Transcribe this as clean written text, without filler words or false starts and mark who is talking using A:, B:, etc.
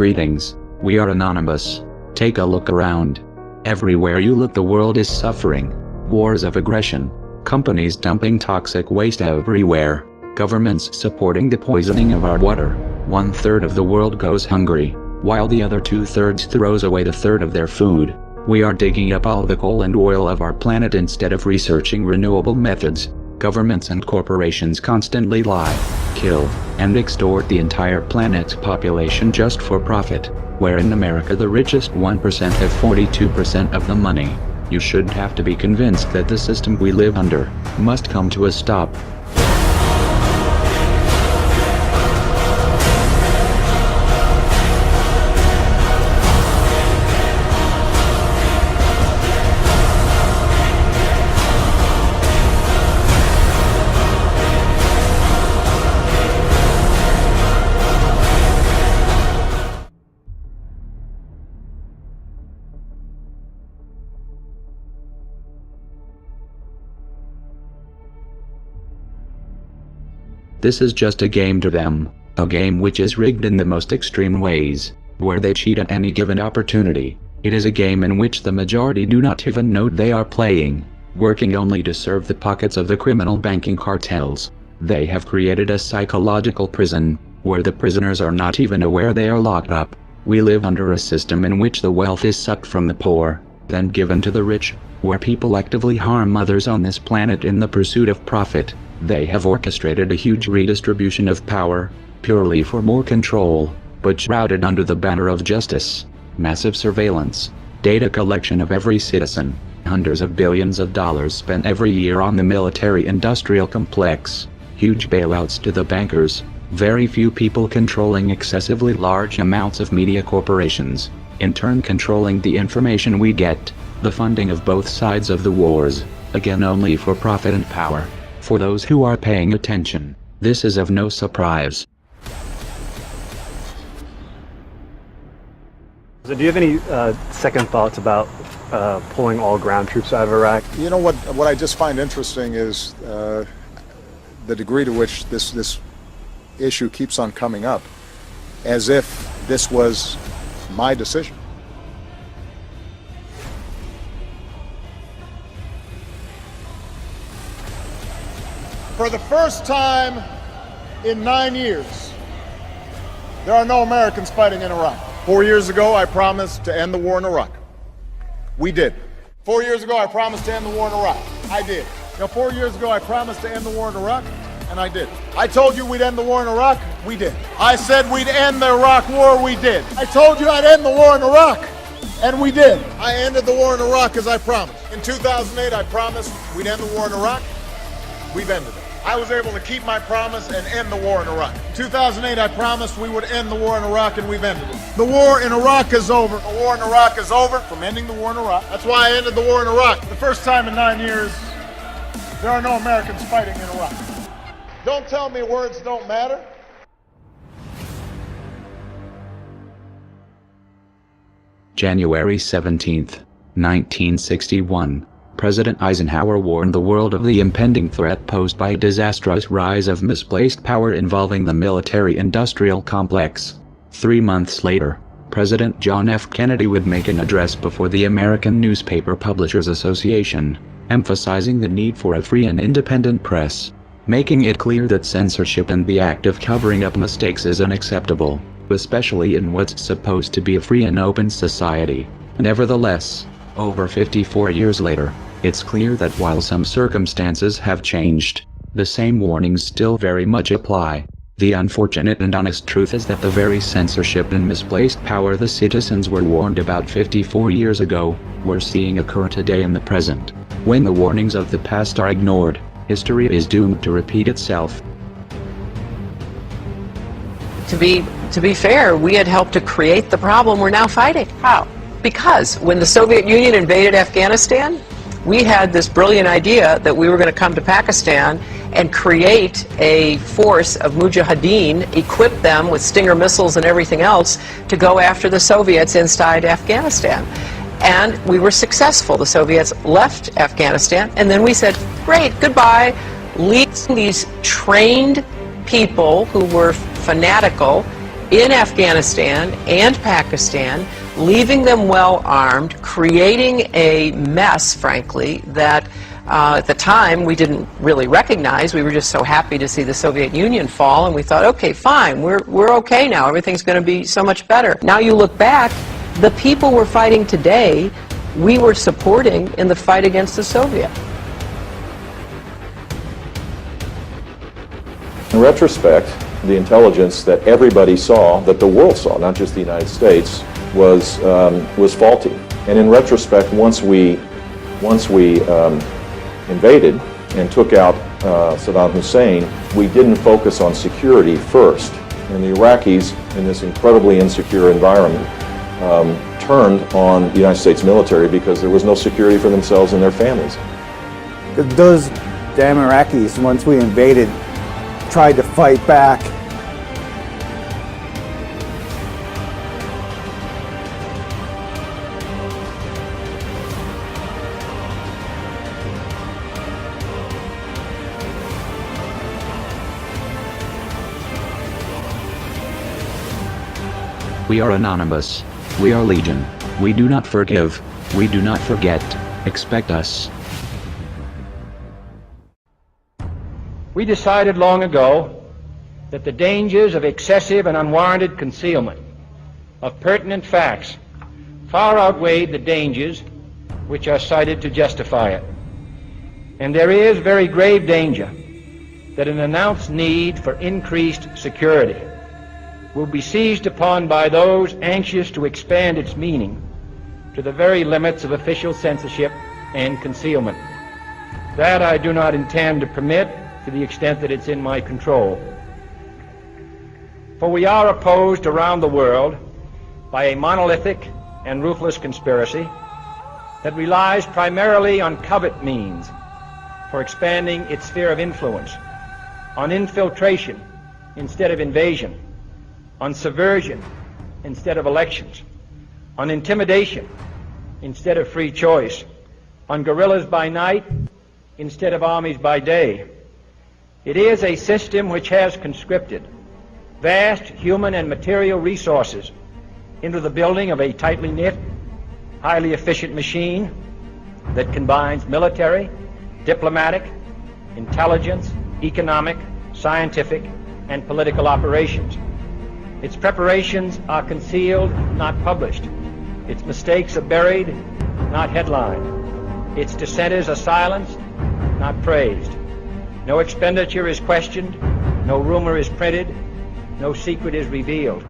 A: Greetings, we are Anonymous. Take a look around. Everywhere you look, the world is suffering. Wars of aggression. Companies dumping toxic waste everywhere. Governments supporting the poisoning of our water. 1/3 of the world goes hungry, while the other 2/3 throws away a third of their food. We are digging up all the coal and oil of our planet instead of researching renewable methods. Governments and corporations constantly lie, kill, and extort the entire planet's population just for profit, where in America the richest 1% have 42% of the money. You shouldn't have to be convinced that the system we live under must come to a stop. This is just a game to them, a game which is rigged in the most extreme ways, where they cheat at any given opportunity. It is a game in which the majority do not even know they are playing, working only to serve the pockets of the criminal banking cartels. They have created a psychological prison, where the prisoners are not even aware they are locked up. We live under a system in which the wealth is sucked from the poor, then given to the rich, where people actively harm others on this planet in the pursuit of profit. They have orchestrated a huge redistribution of power, purely for more control, but shrouded under the banner of justice. Massive surveillance, data collection of every citizen, hundreds of billions of dollars spent every year on the military-industrial complex, huge bailouts to the bankers, very few people controlling excessively large amounts of media corporations, in turn controlling the information we get, the funding of both sides of the wars, again only for profit and power. For those who are paying attention, this is of no surprise.
B: So do you have any second thoughts about pulling all ground troops out of Iraq?
C: You know what I just find interesting is the degree to which this issue keeps on coming up, as if this was my decision. For the first time in 9 years, there are no Americans fighting in Iraq. 4 years ago, I promised to end the war in Iraq. We did. 4 years ago, I promised to end the war in Iraq. I did. Now, 4 years ago, I promised to end the war in Iraq, and I did. I told you we'd end the war in Iraq. We did. I said we'd end the Iraq war. We did. I told you I'd end the war in Iraq, and we did. I ended the war in Iraq as I promised. In 2008, I promised we'd end the war in Iraq. We've ended it. I was able to keep my promise and end the war in Iraq. In 2008, I promised we would end the war in Iraq, and we've ended it. The war in Iraq is over. The war in Iraq is over from ending the war in Iraq. That's why I ended the war in Iraq. The first time in 9 years, there are no Americans fighting in Iraq. Don't tell me words don't matter.
A: January 17th, 1961. President Eisenhower warned the world of the impending threat posed by a disastrous rise of misplaced power involving the military-industrial complex. 3 months later, President John F. Kennedy would make an address before the American Newspaper Publishers Association, emphasizing the need for a free and independent press, making it clear that censorship and the act of covering up mistakes is unacceptable, especially in what's supposed to be a free and open society. Nevertheless, over 54 years later, it's clear that while some circumstances have changed, the same warnings still very much apply. The unfortunate and honest truth is that the very censorship and misplaced power the citizens were warned about 54 years ago, we're seeing occur today in the present. When the warnings of the past are ignored, history is doomed to repeat itself.
D: To be fair, we had helped to create the problem we're now fighting. How? Because when the Soviet Union invaded Afghanistan, we had this brilliant idea that we were going to come to Pakistan and create a force of mujahideen, equip them with Stinger missiles and everything else to go after the Soviets inside Afghanistan. And we were successful. The Soviets left Afghanistan, and then we said, great, goodbye. Leave these trained people who were fanatical in Afghanistan and Pakistan, leaving them well armed, creating a mess, frankly, that at the time we didn't really recognize. We were just so happy to see the Soviet Union fall, and we thought, okay, fine, we're okay now, everything's going to be so much better. Now you look back, the people we're fighting today, we were supporting in the fight against the Soviet.
E: In retrospect, the intelligence that everybody saw, that the world saw, not just the United States, was faulty. And in retrospect, once we invaded and took out Saddam Hussein, we didn't focus on security first. And the Iraqis, in this incredibly insecure environment, turned on the United States military because there was no security for themselves and their families.
F: Those damn Iraqis, once we invaded, tried to fight back.
A: We are anonymous. We are legion. We do not forgive. We do not forget. Expect us.
G: We decided long ago that the dangers of excessive and unwarranted concealment of pertinent facts far outweighed the dangers which are cited to justify it. And there is very grave danger that an announced need for increased security will be seized upon by those anxious to expand its meaning to the very limits of official censorship and concealment. That I do not intend to permit to the extent that it's in my control. For we are opposed around the world by a monolithic and ruthless conspiracy that relies primarily on covert means for expanding its sphere of influence, on infiltration instead of invasion, on subversion instead of elections, on intimidation instead of free choice, on guerrillas by night instead of armies by day. It is a system which has conscripted vast human and material resources into the building of a tightly knit, highly efficient machine that combines military, diplomatic, intelligence, economic, scientific, and political operations. Its preparations are concealed, not published. Its mistakes are buried, not headlined. Its dissenters are silenced, not praised. No expenditure is questioned, no rumor is printed, no secret is revealed.